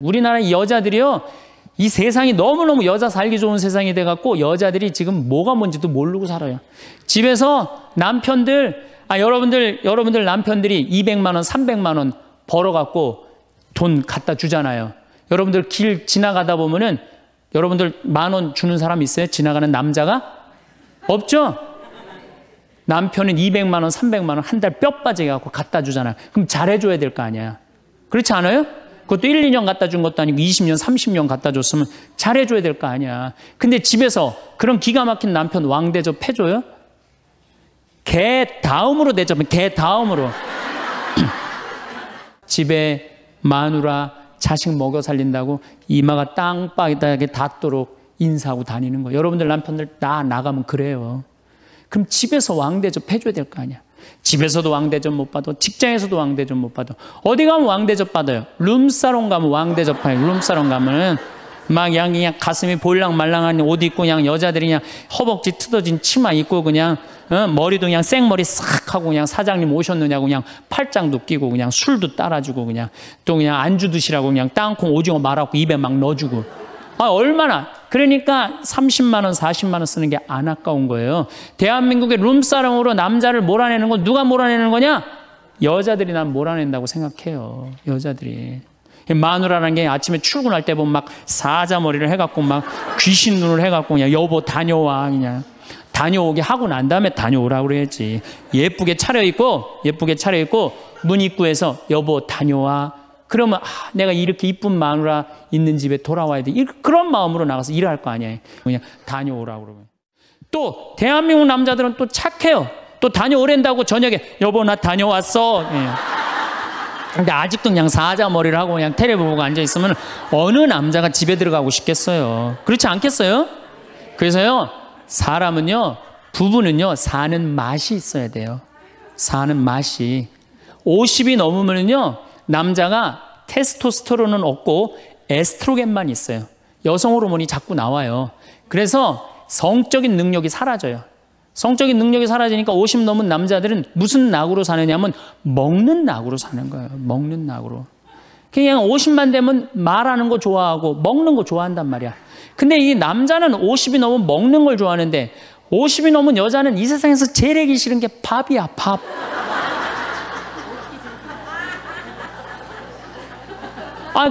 우리나라 여자들이요, 이 세상이 너무너무 여자 살기 좋은 세상이 돼갖고 여자들이 지금 뭐가 뭔지도 모르고 살아요. 집에서 남편들, 여러분들 남편들이 200만 원, 300만 원 벌어갖고 돈 갖다 주잖아요. 여러분들 길 지나가다 보면은 여러분들 10,000원 주는 사람 있어요? 지나가는 남자가? 없죠? 남편은 200만 원, 300만 원 한 달 뼈 빠지게 갖고 갖다 주잖아요. 그럼 잘해줘야 될 거 아니야. 그렇지 않아요? 그것도 1, 2년 갖다 준 것도 아니고 20년, 30년 갖다 줬으면 잘해줘야 될 거 아니야. 근데 집에서 그런 기가 막힌 남편 왕대접 해줘요? 개 다음으로 대접해. 개 다음으로. 집에 마누라 자식 먹여 살린다고 이마가 땅바닥에 닿도록 인사하고 다니는 거. 여러분들 남편들 다 나가면 그래요. 그럼 집에서 왕대접 해줘야 될 거 아니야. 집에서도 왕대접 못 받아, 직장에서도 왕대접 못 받아. 어디 가면 왕대접 받아요? 룸사롱 가면 왕대접 받아요. 룸사롱 가면 막 그냥 가슴이 볼랑말랑한 옷 입고 그냥 여자들이 그냥 허벅지 뜯어진 치마 입고 그냥 머리도 그냥 생머리 싹 하고 그냥 사장님 오셨느냐고 그냥 팔짱도 끼고 그냥 술도 따라주고 그냥 또 그냥 안주 드시라고 그냥 땅콩 오징어 말아갖고 입에 막 넣어주고. 얼마나. 그러니까 30만 원, 40만 원 쓰는 게 안 아까운 거예요. 대한민국의 룸사롱으로 남자를 몰아내는 건 누가 몰아내는 거냐? 여자들이 난 몰아낸다고 생각해요. 여자들이. 마누라라는 게 아침에 출근할 때 보면 막 사자머리를 해갖고 막 귀신 눈을 해갖고 그냥 여보 다녀와 그냥 다녀오게 하고 난 다음에 다녀오라고 그래야지. 예쁘게 차려입고 문 입구에서 여보 다녀와. 그러면 내가 이렇게 이쁜 마누라 있는 집에 돌아와야 돼. 그런 마음으로 나가서 일할 거 아니에요. 그냥 다녀오라고 그러면. 또 대한민국 남자들은 또 착해요. 또 다녀오랜다고 저녁에 여보 나 다녀왔어. 예. 근데 아직도 그냥 사자머리를 하고 그냥 텔레비 보고 앉아있으면 어느 남자가 집에 들어가고 싶겠어요. 그렇지 않겠어요? 그래서요, 사람은요, 부부는요, 사는 맛이 있어야 돼요. 사는 맛이. 50이 넘으면요, 남자가 테스토스테론은 없고 에스트로겐만 있어요. 여성 호르몬이 자꾸 나와요. 그래서 성적인 능력이 사라져요. 성적인 능력이 사라지니까 50 넘은 남자들은 무슨 낙으로 사느냐면 먹는 낙으로 사는 거예요. 먹는 낙으로. 그냥 50만 되면 말하는 거 좋아하고 먹는 거 좋아한단 말이야. 근데 이 남자는 50이 넘으면 먹는 걸 좋아하는데 50이 넘은 여자는 이 세상에서 제일 하기 싫은 게 밥이야, 밥.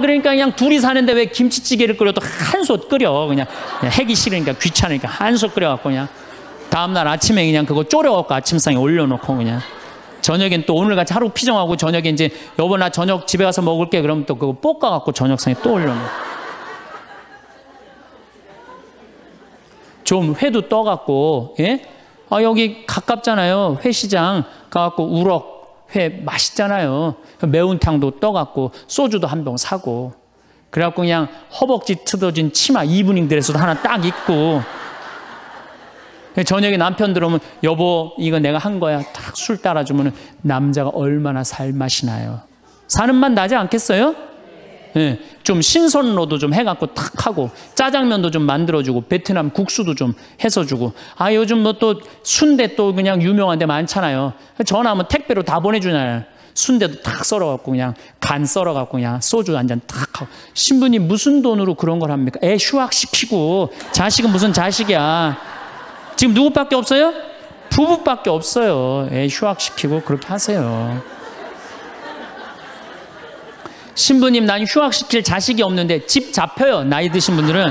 그러니까 그냥 둘이 사는데 왜 김치찌개를 끓여도 한솥 끓여. 그냥 하기 싫으니까 귀찮으니까 한솥 끓여갖고 그냥 다음날 아침에 그냥 그거 졸여갖고 아침상에 올려놓고 그냥 저녁엔 또 오늘같이 하루 피정하고 저녁에 이제 여보 나 저녁 집에 가서 먹을게. 그러면 또 그거 볶아갖고 저녁상에 또 올려놓고 좀 회도 떠갖고 예? 여기 가깝잖아요. 회시장 가갖고 우럭 회 맛있잖아요. 매운탕도 떠갖고 소주도 한 병 사고 그래갖고 그냥 허벅지 뜯어진 치마 이브닝 드레스도 하나 딱 입고 저녁에 남편 들어오면 여보 이거 내가 한 거야 딱 술 따라주면 남자가 얼마나 살맛이 나요. 사는 맛 나지 않겠어요? 예, 좀 신선로도 좀 해갖고 탁 하고 짜장면도 좀 만들어주고 베트남 국수도 좀 해서 주고 요즘 뭐 또 순대 또 그냥 유명한 데 많잖아요. 전화하면 택배로 다 보내주잖아요. 순대도 탁 썰어갖고 그냥 간 썰어갖고 그냥 소주 한 잔 탁 하고. 신부님 무슨 돈으로 그런 걸 합니까? 애 휴학시키고 자식은 무슨 자식이야. 지금 누구밖에 없어요? 부부밖에 없어요. 애 휴학시키고 그렇게 하세요. 신부님 난 휴학시킬 자식이 없는데 집 잡혀요. 나이 드신 분들은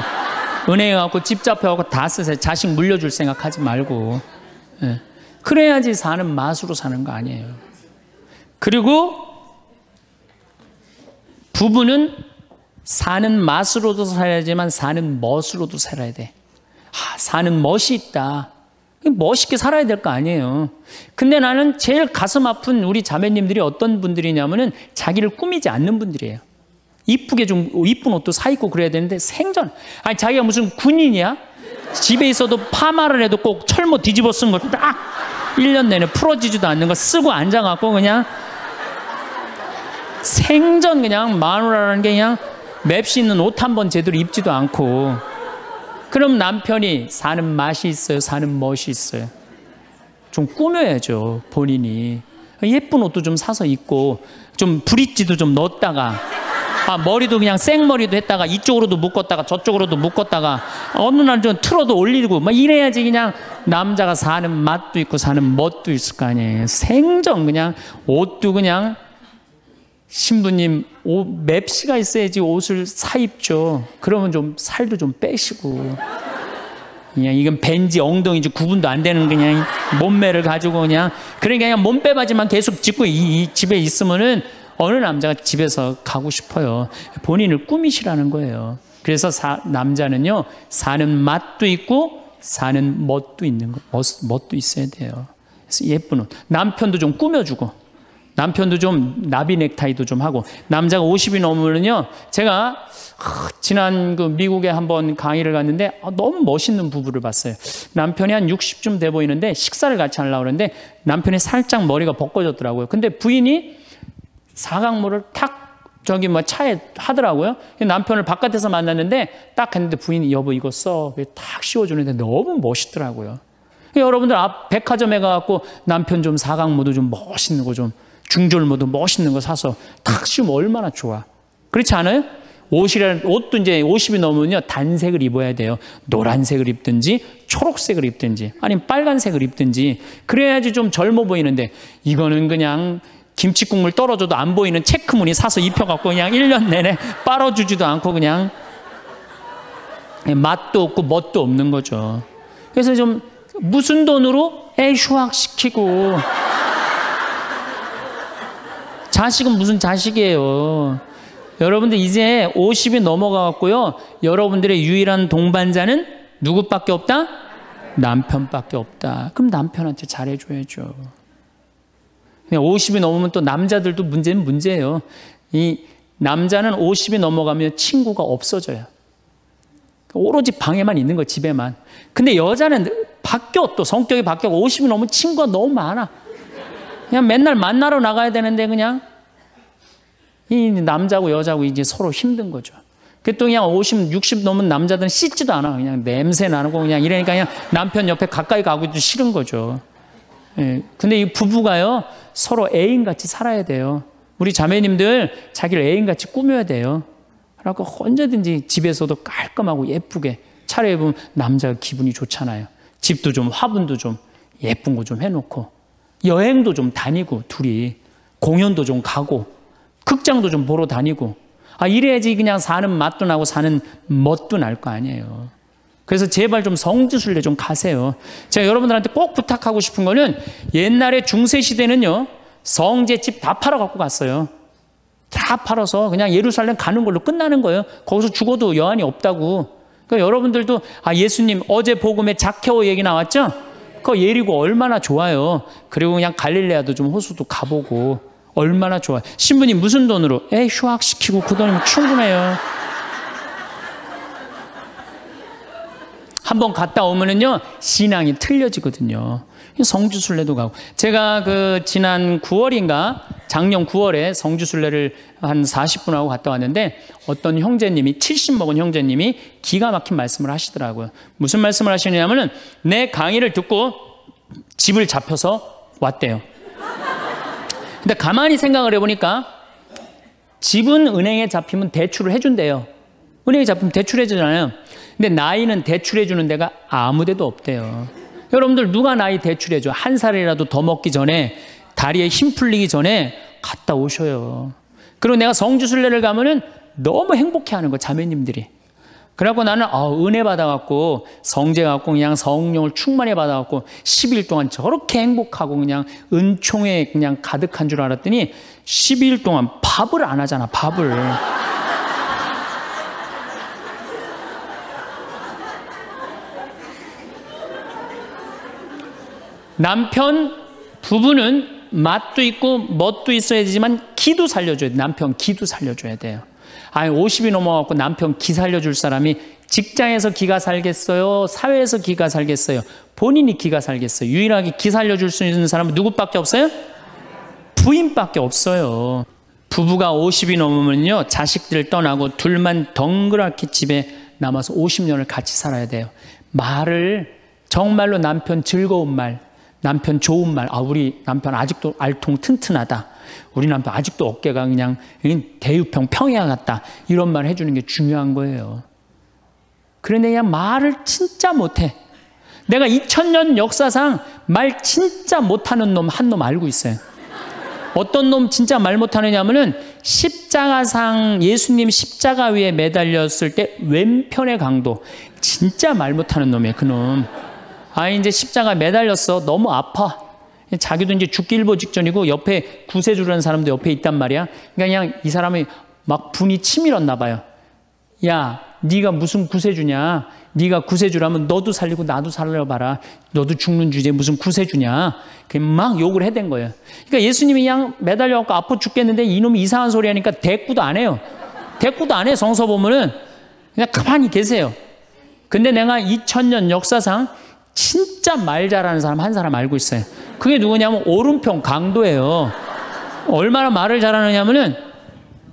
은행에 가고 집 잡혀갖고 다 쓰세요. 자식 물려줄 생각하지 말고. 예. 그래야지 사는 맛으로 사는 거 아니에요. 그리고 부부는 사는 맛으로도 살아야지만 사는 멋으로도 살아야 돼. 사는 멋이 있다. 멋있게 살아야 될 거 아니에요. 근데 나는 제일 가슴 아픈 우리 자매님들이 어떤 분들이냐면은 자기를 꾸미지 않는 분들이에요. 이쁘게 좀 이쁜 옷도 사 입고 그래야 되는데 생전 자기가 무슨 군인이야? 집에 있어도 파마를 해도 꼭 철모 뒤집어 쓴 걸 딱 1년 내내 풀어지지도 않는 거 쓰고 앉아갖고 그냥 생전 그냥 마누라라는 게 그냥 맵시 있는 옷 한 번 제대로 입지도 않고. 그럼 남편이 사는 맛이 있어요? 사는 멋이 있어요? 좀 꾸며야죠, 본인이. 예쁜 옷도 좀 사서 입고, 좀 브릿지도 좀 넣었다가, 머리도 그냥 생머리도 했다가 이쪽으로도 묶었다가 저쪽으로도 묶었다가 어느 날 좀 틀어도 올리고 막 이래야지 그냥 남자가 사는 맛도 있고 사는 멋도 있을 거 아니에요. 생전 그냥 옷도 그냥 신부님 맵시가 있어야지 옷을 사입죠. 그러면 좀 살도 좀 빼시고 그냥 이건 벤지 엉덩이지 구분도 안 되는 그냥 몸매를 가지고 그냥 그러니까 그냥 몸빼바지만 계속 짚고 이 집에 있으면은 어느 남자가 집에서 가고 싶어요. 본인을 꾸미시라는 거예요. 그래서 남자는요 사는 맛도 있고 사는 멋도 있는 거, 멋도 있어야 돼요. 그래서 예쁜 옷. 남편도 좀 꾸며주고 남편도 좀 나비 넥타이도 좀 하고 남자가 50이 넘으면요 제가 지난 그 미국에 한번 강의를 갔는데 너무 멋있는 부부를 봤어요. 남편이 한 60쯤 돼 보이는데 식사를 같이 하려고 그러는데 남편이 살짝 머리가 벗겨졌더라고요. 근데 부인이 사각모를 탁 저기 뭐 차에 하더라고요. 남편을 바깥에서 만났는데 딱 했는데 부인이 여보 이거 써. 탁 씌워주는데 너무 멋있더라고요. 여러분들 백화점에 가갖고 남편 좀 사각모도 좀 멋있는 거 좀 중절모도 멋있는 거 사서 탁 씌우면 얼마나 좋아. 그렇지 않아요? 옷도 이제 50이 넘으면요 단색을 입어야 돼요. 노란색을 입든지 초록색을 입든지 아니면 빨간색을 입든지 그래야지 좀 젊어 보이는데 이거는 그냥 김치국물 떨어져도 안 보이는 체크무늬 사서 입혀갖고 그냥 1년 내내 빨아주지도 않고 그냥 맛도 없고 멋도 없는 거죠. 그래서 좀 무슨 돈으로 휴학시키고 자식은 무슨 자식이에요. 여러분들 이제 50이 넘어가갖고요 여러분들의 유일한 동반자는 누구밖에 없다? 남편밖에 없다. 그럼 남편한테 잘해줘야죠. 50이 넘으면 또 남자들도 문제는 문제예요. 이 남자는 50이 넘어가면 친구가 없어져요. 오로지 방에만 있는 거 집에만. 근데 여자는 바뀌어 또 성격이 바뀌고 50이 넘으면 친구가 너무 많아. 그냥 맨날 만나러 나가야 되는데 그냥 이 남자고 여자고 이제 서로 힘든 거죠. 또 그냥 50, 60 넘은 남자들은 씻지도 않아. 그냥 냄새 나는 거 그냥 이러니까 그냥 남편 옆에 가까이 가기도 싫은 거죠. 예. 근데 이 부부가요 서로 애인같이 살아야 돼요. 우리 자매님들 자기를 애인같이 꾸며야 돼요. 그래서 언제든지 집에서도 깔끔하고 예쁘게 차려입으면 남자가 기분이 좋잖아요. 집도 좀 화분도 좀 예쁜 거 좀 해놓고 여행도 좀 다니고 둘이 공연도 좀 가고 극장도 좀 보러 다니고 이래야지 그냥 사는 맛도 나고 사는 멋도 날 거 아니에요. 그래서 제발 좀 성지순례 좀 가세요. 제가 여러분들한테 꼭 부탁하고 싶은 거는 옛날에 중세시대는요 성제 집 다 팔아 갖고 갔어요. 다 팔아서 그냥 예루살렘 가는 걸로 끝나는 거예요. 거기서 죽어도 여한이 없다고. 그러니까 여러분들도 예수님 어제 복음에 자케오 얘기 나왔죠? 그거 예리고 얼마나 좋아요. 그리고 그냥 갈릴레아도 좀 호수도 가보고 얼마나 좋아요. 신부님 무슨 돈으로? 휴학시키고 그 돈이면 충분해요. 한번 갔다 오면은요 신앙이 틀려지거든요. 성지순례도 가고 제가 그 지난 9월인가 작년 9월에 성지순례를 한 40분 하고 갔다 왔는데 어떤 형제님이 70 먹은 형제님이 기가 막힌 말씀을 하시더라고요. 무슨 말씀을 하시냐면은 내 강의를 듣고 집을 잡혀서 왔대요. 근데 가만히 생각을 해보니까 집은 은행에 잡히면 대출을 해준대요. 은행에 잡히면 대출해주잖아요. 근데 나이는 대출해주는 데가 아무 데도 없대요. 여러분들 누가 나이 대출해줘? 한 살이라도 더 먹기 전에 다리에 힘 풀리기 전에 갔다 오셔요. 그리고 내가 성지순례를 가면은 너무 행복해하는 거 자매님들이. 그래갖고 나는 은혜 받아갖고 성제 갖고 그냥 성령을 충만히 받아갖고 10일 동안 저렇게 행복하고 그냥 은총에 그냥 가득한 줄 알았더니 12일 동안 밥을 안 하잖아. 밥을. 남편 부부는 맛도 있고 멋도 있어야 되지만 기도 살려줘야 돼. 남편 기도 살려줘야 돼요. 50이 넘어갖고 남편 기 살려줄 사람이 직장에서 기가 살겠어요? 사회에서 기가 살겠어요? 본인이 기가 살겠어요? 유일하게 기 살려줄 수 있는 사람은 누구밖에 없어요? 부인밖에 없어요. 부부가 50이 넘으면요 자식들 떠나고 둘만 덩그랗게 집에 남아서 50년을 같이 살아야 돼요. 말을 정말로 남편 즐거운 말, 남편 좋은 말, 우리 남편 아직도 알통 튼튼하다. 우리 남편 아직도 어깨가 그냥 대유평 평야 같다. 이런 말 해주는 게 중요한 거예요. 그런데 그냥 말을 진짜 못해. 내가 2000년 역사상 말 진짜 못하는 놈 한 놈 알고 있어요. 어떤 놈 진짜 말 못하느냐면은 십자가상 예수님 십자가 위에 매달렸을 때 왼편의 강도 진짜 말 못하는 놈이에요. 그놈. 아 이제 십자가 매달렸어. 너무 아파. 자기도 이제 죽기 일보 직전이고 옆에 구세주라는 사람도 옆에 있단 말이야. 그러니까 그냥 이 사람이 막 분이 치밀었나 봐요. 야, 네가 무슨 구세주냐? 네가 구세주라면 너도 살리고 나도 살려봐라. 너도 죽는 주제에 무슨 구세주냐? 막 욕을 해댄 거예요. 그러니까 예수님이 그냥 매달려갖고 아파 죽겠는데 이놈이 이상한 소리 하니까 대꾸도 안 해요. 대꾸도 안 해. 성서 보면은 그냥 가만히 계세요. 근데 내가 2000년 역사상 진짜 말 잘하는 사람 한 사람 알고 있어요. 그게 누구냐면 오른편 강도예요. 얼마나 말을 잘하느냐면은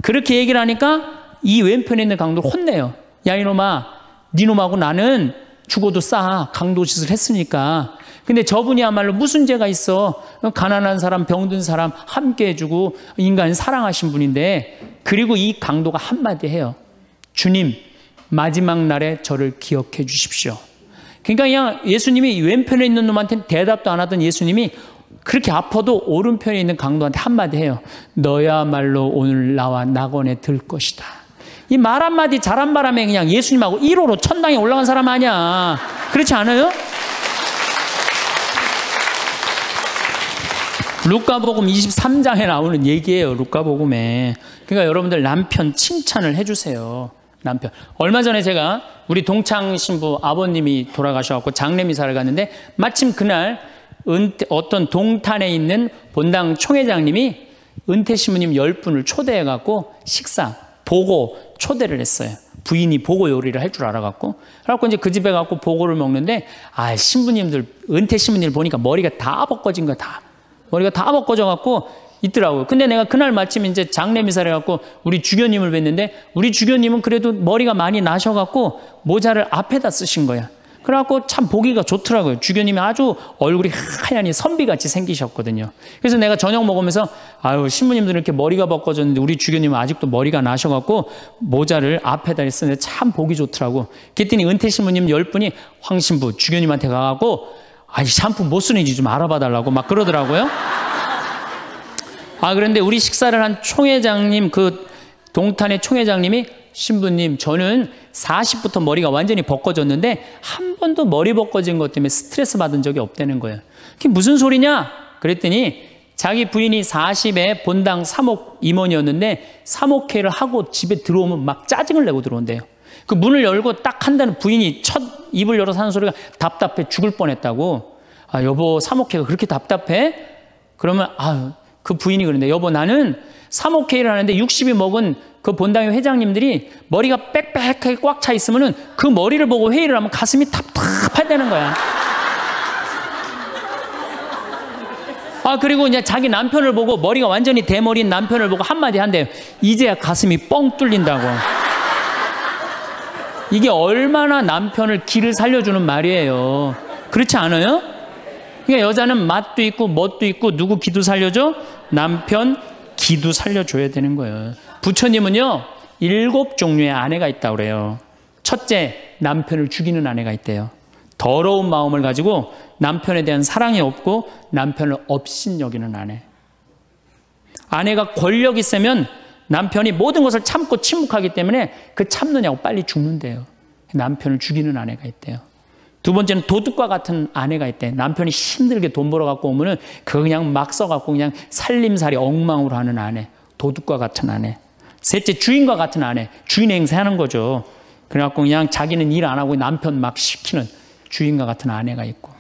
그렇게 얘기를 하니까 이 왼편에 있는 강도를 혼내요. 야 이놈아, 니놈하고 나는 죽어도 싸. 강도 짓을 했으니까. 근데 저분이야말로 무슨 죄가 있어. 가난한 사람, 병든 사람 함께 해주고 인간 사랑하신 분인데, 그리고 이 강도가 한마디 해요. 주님, 마지막 날에 저를 기억해 주십시오. 그러니까 그냥 예수님이 왼편에 있는 놈한테는 대답도 안 하던 예수님이 그렇게 아파도 오른편에 있는 강도한테 한마디 해요. 너야말로 오늘 나와 낙원에 들 것이다. 이 말 한마디 잘한 바람에 그냥 예수님하고 1호로 천당에 올라간 사람 아니야. 그렇지 않아요? 루카복음 23장에 나오는 얘기예요. 루카복음에. 그러니까 여러분들 남편 칭찬을 해주세요. 남편. 얼마 전에 제가 우리 동창 신부 아버님이 돌아가셔서 장례미사를 갔는데 마침 그날 어떤 동탄에 있는 본당 총회장님이 은퇴 신부님 10분을 초대해갖고 식사, 보고 초대를 했어요. 부인이 보고 요리를 할 줄 알아갖고. 그래갖고 이제 그 집에 가고 보고를 먹는데, 아, 신부님들, 은퇴 신부님들 보니까 머리가 다 벗겨진 거야, 다. 머리가 다 벗겨져갖고 있더라고요. 근데 내가 그날 마침 이제 장례미사를 해갖고 우리 주교님을 뵀는데, 우리 주교님은 그래도 머리가 많이 나셔갖고 모자를 앞에다 쓰신 거야. 그래갖고 참 보기가 좋더라고요. 주교님이 아주 얼굴이 하얀이 선비같이 생기셨거든요. 그래서 내가 저녁 먹으면서 아유, 신부님들은 이렇게 머리가 벗겨졌는데 우리 주교님은 아직도 머리가 나셔갖고 모자를 앞에다 쓰는데 참 보기 좋더라고. 그랬더니 은퇴 신부님 10분이 황 신부 주교님한테 가갖고 아이 샴푸 못 쓰는지 좀 알아봐 달라고 막 그러더라고요. 아, 그런데 우리 식사를 한 총회장님, 그 동탄의 총회장님이 신부님, 저는 40부터 머리가 완전히 벗겨졌는데 한 번도 머리 벗겨진 것 때문에 스트레스 받은 적이 없다는 거예요. 그게 무슨 소리냐? 그랬더니 자기 부인이 40에 본당 사목 임원이었는데 사목회를 하고 집에 들어오면 막 짜증을 내고 들어온대요. 그 문을 열고 딱 한다는 부인이 첫 입을 열어서 하는 소리가 답답해 죽을 뻔했다고. 아, 여보, 사목회가 그렇게 답답해? 그러면 그 부인이 그런데 여보, 나는 사목회를 하는데 60이 먹은 그 본당의 회장님들이 머리가 빽빽하게 꽉 차 있으면은 그 머리를 보고 회의를 하면 가슴이 답답하다는 거야. 아, 그리고 이제 자기 남편을 보고 머리가 완전히 대머리인 남편을 보고 한마디 한대요. 이제야 가슴이 뻥 뚫린다고. 이게 얼마나 남편을 기를 살려주는 말이에요. 그렇지 않아요? 그러니까 여자는 맛도 있고 멋도 있고 누구 기도 살려줘? 남편 기도 살려줘야 되는 거예요. 부처님은요 7종류의 아내가 있다고 그래요. 첫째, 남편을 죽이는 아내가 있대요. 더러운 마음을 가지고 남편에 대한 사랑이 없고 남편을 업신여기는 아내. 아내가 권력이 세면 남편이 모든 것을 참고 침묵하기 때문에 그 참느냐고 빨리 죽는데요. 남편을 죽이는 아내가 있대요. 두 번째는 도둑과 같은 아내가 있대. 남편이 힘들게 돈 벌어 갖고 오면은 그거 그냥 막 써갖고 그냥 살림살이 엉망으로 하는 아내. 도둑과 같은 아내. 셋째, 주인과 같은 아내. 주인 행세하는 거죠. 그래갖고 그냥 자기는 일 안 하고 남편 막 시키는 주인과 같은 아내가 있고.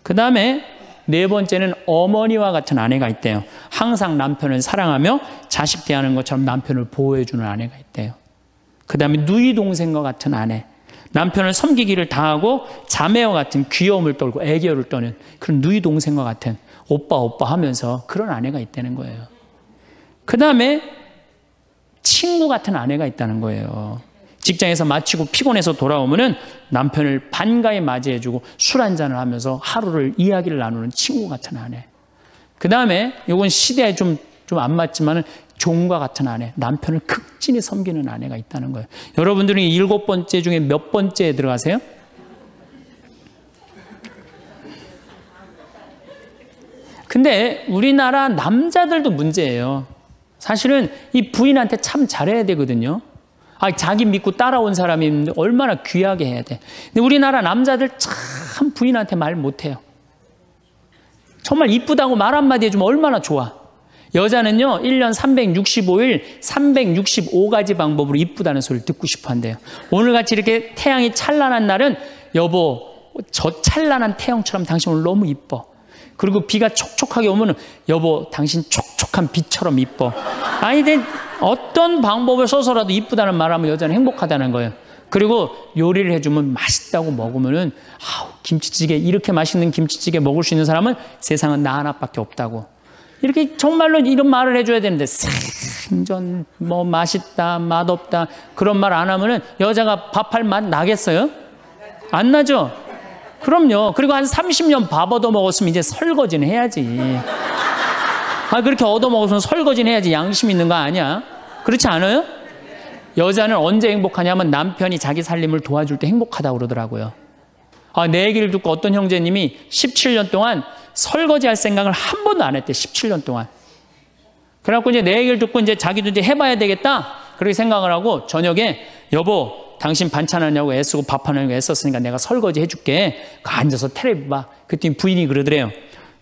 그 다음에 네 번째는 어머니와 같은 아내가 있대요. 항상 남편을 사랑하며 자식 대하는 것처럼 남편을 보호해주는 아내가 있대요. 그 다음에 누이 동생과 같은 아내. 남편을 섬기기를 다하고 자매와 같은 귀여움을 떨고 애교를 떠는 그런 누이 동생과 같은 오빠 하면서 그런 아내가 있다는 거예요. 그 다음에 친구 같은 아내가 있다는 거예요. 직장에서 마치고 피곤해서 돌아오면은 남편을 반가이 맞이해주고 술 한잔을 하면서 하루를 이야기를 나누는 친구 같은 아내. 그 다음에 이건 시대에 좀 좀 안 맞지만은 종과 같은 아내, 남편을 극진히 섬기는 아내가 있다는 거예요. 여러분들은 7번째 중에 몇 번째에 들어가세요? 근데 우리나라 남자들도 문제예요. 사실은 이 부인한테 참 잘해야 되거든요. 자기 믿고 따라온 사람이 얼마나 귀하게 해야 돼. 근데 우리나라 남자들 참 부인한테 말 못해요. 정말 이쁘다고 말 한마디 해주면 얼마나 좋아. 여자는요 1년 365일 365가지 방법으로 이쁘다는 소리를 듣고 싶어 한대요. 오늘같이 이렇게 태양이 찬란한 날은 여보 저 찬란한 태양처럼 당신 오늘 너무 이뻐. 그리고 비가 촉촉하게 오면 여보 당신 촉촉한 비처럼 이뻐. 어떤 방법을 써서라도 이쁘다는 말하면 여자는 행복하다는 거예요. 그리고 요리를 해주면 맛있다고 먹으면은 김치찌개 이렇게 맛있는 김치찌개 먹을 수 있는 사람은 세상은 나 하나밖에 없다고. 이렇게 정말로 이런 말을 해줘야 되는데 생전 뭐 맛있다 맛없다 그런 말 안 하면은 여자가 밥할 맛 나겠어요? 안 나죠? 그럼요. 그리고 한 30년 밥 얻어먹었으면 이제 설거지는 해야지. 그렇게 얻어먹었으면 설거지는 해야지. 양심 있는 거 아니야? 그렇지 않아요? 여자는 언제 행복하냐면 남편이 자기 살림을 도와줄 때 행복하다고 그러더라고요. 내 얘기를 듣고 어떤 형제님이 17년 동안 설거지할 생각을 한 번도 안 했대. 17년 동안. 그래갖고 이제 내 얘기를 듣고 이제 자기도 이제 해봐야 되겠다. 그렇게 생각을 하고 저녁에 여보 당신 반찬하냐고 애쓰고 밥하냐고 애썼으니까 내가 설거지 해줄게. 앉아서 텔레비 봐. 그랬더니 부인이 그러더래요.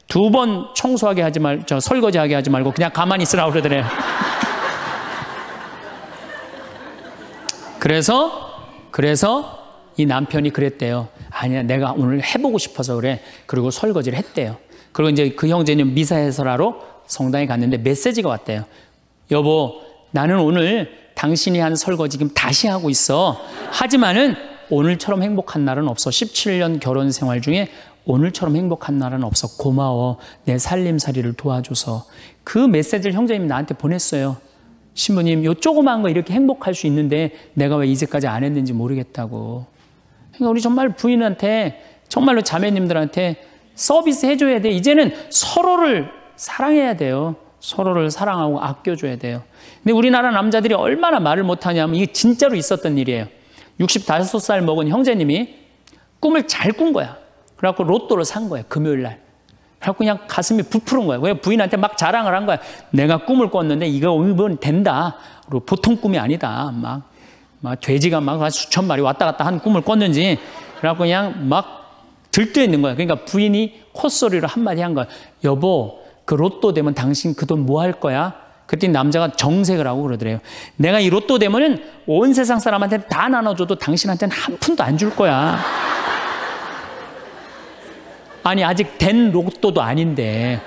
2번 청소하게 하지 설거지하게 하지 말고 그냥 가만히 있으라고 그러더래요. 그래서 이 남편이 그랬대요. 아니야 내가 오늘 해보고 싶어서 그래. 그리고 설거지를 했대요. 그리고 이제 그 형제는 미사 해설하러 성당에 갔는데 메시지가 왔대요. 여보 나는 오늘 당신이 한 설거지 지금 다시 하고 있어. 하지만은 오늘처럼 행복한 날은 없어. 17년 결혼 생활 중에 오늘처럼 행복한 날은 없어. 고마워. 내 살림살이를 도와줘서. 그 메시지를 형제님이 나한테 보냈어요. 신부님 요 조그만 거 이렇게 행복할 수 있는데 내가 왜 이제까지 안 했는지 모르겠다고. 그러니까 우리 정말 부인한테 정말로 자매님들한테 서비스 해줘야 돼. 이제는 서로를 사랑해야 돼요. 서로를 사랑하고 아껴줘야 돼요. 근데 우리나라 남자들이 얼마나 말을 못하냐면 이게 진짜로 있었던 일이에요. 65살 먹은 형제님이 꿈을 잘 꾼 거야. 그래갖고 로또를 산 거야. 금요일 날. 그래갖고 그냥 가슴이 부풀은 거야. 왜 부인한테 막 자랑을 한 거야. 내가 꿈을 꿨는데 이번 된다. 그리고 보통 꿈이 아니다. 막 돼지가 막 수천 마리 왔다 갔다 한 꿈을 꿨는지. 그래갖고 그냥 막 들떠 있는 거야. 그러니까 부인이 콧소리로 한마디 한 거야. 여보 그 로또 되면 당신 그 돈 뭐 할 거야? 그랬더니 남자가 정색을 하고 그러더래요. 내가 이 로또 되면은 온 세상 사람한테 다 나눠줘도 당신한테는 한 푼도 안 줄 거야. 아니 아직 된 로또도 아닌데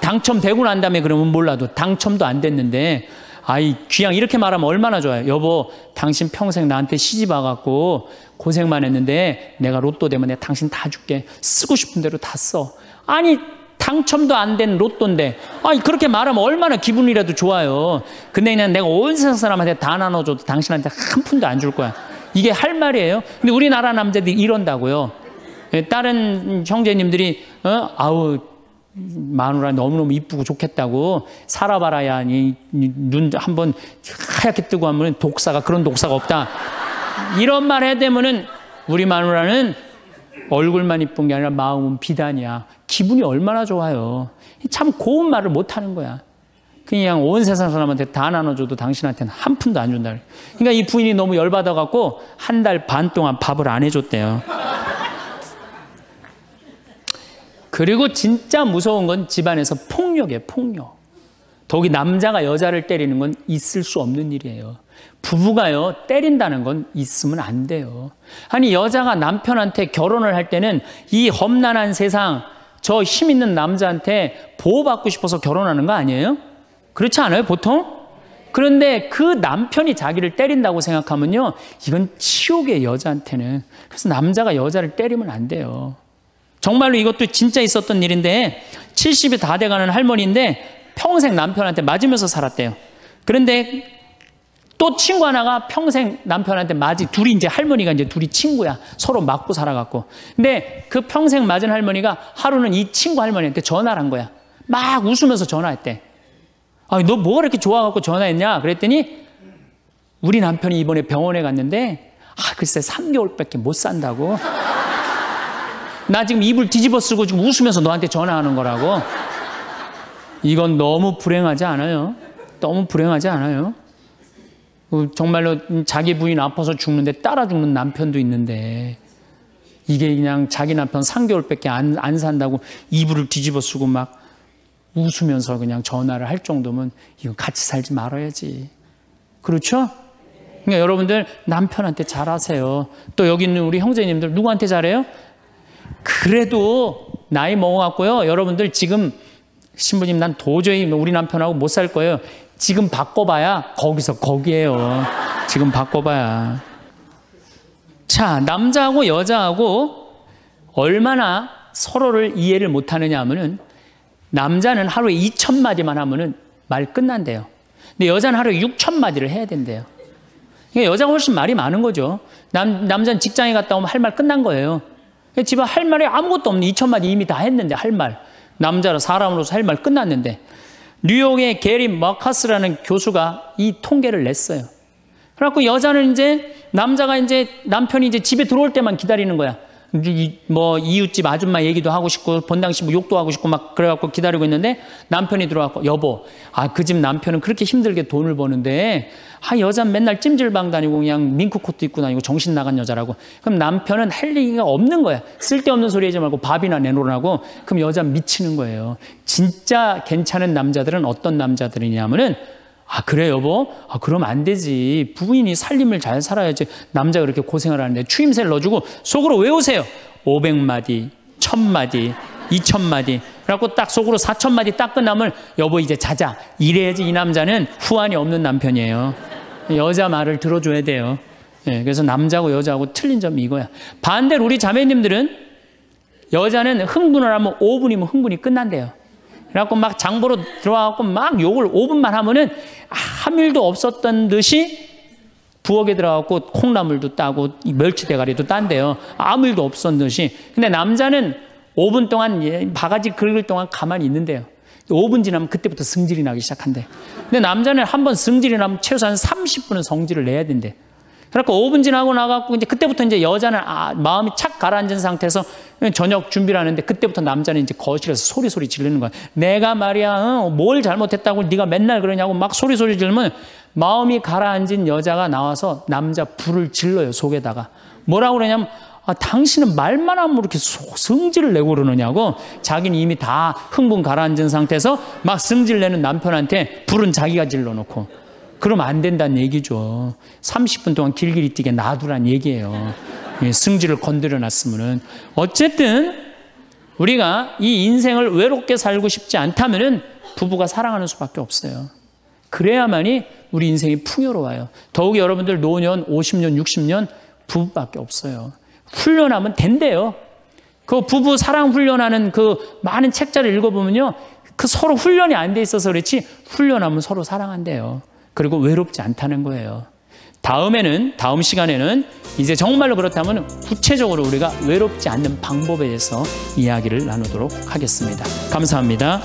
당첨되고 난 다음에 그러면 몰라도 당첨도 안 됐는데 귀양 이렇게 말하면 얼마나 좋아요. 여보 당신 평생 나한테 시집 와갖고 고생만 했는데 내가 로또 되면 내가 당신 다 줄게. 쓰고 싶은 대로 다 써. 아니 당첨도 안 된 로또인데 그렇게 말하면 얼마나 기분이라도 좋아요. 근데 그냥 내가 온 세상 사람한테 다 나눠줘도 당신한테 한 푼도 안 줄 거야. 이게 할 말이에요. 근데 우리나라 남자들이 이런다고요. 다른 형제님들이 마누라 너무너무 이쁘고 좋겠다고 살아봐라야 눈 한번 하얗게 뜨고 하면 그런 독사가 없다. 이런 말 해야 되면은 우리 마누라는 얼굴만 이쁜 게 아니라 마음은 비단이야. 기분이 얼마나 좋아요. 참 고운 말을 못하는 거야. 그냥 온 세상 사람한테 다 나눠줘도 당신한테는 한 푼도 안 준다. 그러니까 이 부인이 너무 열받아갖고 한 달 반 동안 밥을 안 해줬대요. 그리고 진짜 무서운 건 집안에서 폭력이에요. 폭력. 더욱이 남자가 여자를 때리는 건 있을 수 없는 일이에요. 부부가요 때린다는 건 있으면 안 돼요. 아니 여자가 남편한테 결혼을 할 때는 이 험난한 세상 저 힘 있는 남자한테 보호받고 싶어서 결혼하는 거 아니에요? 그렇지 않아요 보통? 그런데 그 남편이 자기를 때린다고 생각하면요 이건 치욕이에요 여자한테는. 그래서 남자가 여자를 때리면 안 돼요. 정말로 이것도 진짜 있었던 일인데 70이 다 돼가는 할머니인데 평생 남편한테 맞으면서 살았대요. 그런데 또 친구 하나가 평생 남편한테 둘이 이제 할머니가 이제 둘이 친구야. 서로 맞고 살아갖고. 근데 그 평생 맞은 할머니가 하루는 이 친구 할머니한테 전화를 한 거야. 막 웃으면서 전화했대. 아, 너 뭐가 이렇게 좋아갖고 전화했냐? 그랬더니 우리 남편이 이번에 병원에 갔는데 글쎄 3개월밖에 못 산다고. 나 지금 이불 뒤집어 쓰고 지금 웃으면서 너한테 전화하는 거라고. 이건 너무 불행하지 않아요? 너무 불행하지 않아요? 정말로 자기 부인 아파서 죽는데 따라 죽는 남편도 있는데 이게 그냥 자기 남편 3개월밖에 안 산다고 이불을 뒤집어 쓰고 막 웃으면서 그냥 전화를 할 정도면 이건 같이 살지 말아야지. 그렇죠? 그러니까 여러분들 남편한테 잘하세요. 또 여기 있는 우리 형제님들 누구한테 잘해요? 그래도 나이 먹어갖고요. 여러분들 지금 신부님 난 도저히 우리 남편하고 못 살 거예요. 지금 바꿔봐야 거기서 거기에요. 지금 바꿔봐야. 자, 남자하고 여자하고 얼마나 서로를 이해를 못하느냐 하면은 남자는 하루에 2,000마디만 하면은 말 끝난대요. 근데 여자는 하루에 6,000마디를 해야 된대요. 그러니까 여자가 훨씬 말이 많은 거죠. 남자는 직장에 갔다 오면 할 말 끝난 거예요. 집에 할 말이 아무것도 없는 2,000마디 이미 다 했는데 할 말. 남자로 사람으로서 할 말 끝났는데 뉴욕의 게리 머카스라는 교수가 이 통계를 냈어요. 그래갖고 여자는 이제 남자가 이제 남편이 이제 집에 들어올 때만 기다리는 거야. 뭐 이웃집 아줌마 얘기도 하고 싶고 본당시 뭐 욕도 하고 싶고 막 그래갖고 기다리고 있는데 남편이 들어와서 여보, 그 집 남편은 그렇게 힘들게 돈을 버는데 여자는 맨날 찜질방 다니고 그냥 밍크코트 입고 다니고 정신 나간 여자라고. 그럼 남편은 할 얘기가 없는 거야. 쓸데없는 소리 하지 말고 밥이나 내놓으라고. 그럼 여자는 미치는 거예요. 진짜 괜찮은 남자들은 어떤 남자들이냐면은 그래 여보? 그럼 안 되지. 부인이 살림을 잘 살아야지. 남자가 그렇게 고생을 하는데 추임새를 넣어주고 속으로 외우세요. 500마디, 1000마디, 2000마디. 그래갖고 딱 속으로 4000마디 딱 끝나면 여보 이제 자자. 이래야지 이 남자는 후환이 없는 남편이에요. 여자 말을 들어줘야 돼요. 그래서 남자하고 여자하고 틀린 점이 이거야. 반대로 우리 자매님들은 여자는 흥분을 하면 5분이면 흥분이 끝난대요. 그래갖고 막 장보러 들어와갖고 막 욕을 5분만 하면은 아무 일도 없었던 듯이 부엌에 들어가고 콩나물도 따고 멸치 대가리도 딴대요. 아무 일도 없었던 듯이. 근데 남자는 5분 동안 바가지 긁을 동안 가만히 있는데요. 5분 지나면 그때부터 승질이 나기 시작한대. 근데 남자는 한번 승질이 나면 최소한 30분은 성질을 내야 된대. 그래갖고 5분 지나고 나가고 이제 그때부터 이제 여자는 마음이 착 가라앉은 상태에서 저녁 준비를 하는데 그때부터 남자는 이제 거실에서 소리 지르는 거야. 내가 말이야 뭘 잘못했다고 네가 맨날 그러냐고 막 소리 지르면 마음이 가라앉은 여자가 나와서 남자 불을 질러요. 속에다가. 뭐라고 그러냐면 당신은 말만 하면 이렇게 성질을 내고 그러느냐고. 자기는 이미 다 흥분 가라앉은 상태에서 막 성질 내는 남편한테 불은 자기가 질러놓고. 그러면 안 된다는 얘기죠. 30분 동안 길길이 뛰게 놔두란 얘기예요. 승질을 건드려 놨으면은. 어쨌든 우리가 이 인생을 외롭게 살고 싶지 않다면은 부부가 사랑하는 수밖에 없어요. 그래야만이 우리 인생이 풍요로워요. 더욱이 여러분들 노년 50년, 60년 부부밖에 없어요. 훈련하면 된대요. 그 부부 사랑 훈련하는 그 많은 책자를 읽어보면요. 그 서로 훈련이 안 돼 있어서 그렇지 훈련하면 서로 사랑한대요. 그리고 외롭지 않다는 거예요. 다음 시간에는 이제 정말로 그렇다면 구체적으로 우리가 외롭지 않는 방법에 대해서 이야기를 나누도록 하겠습니다. 감사합니다.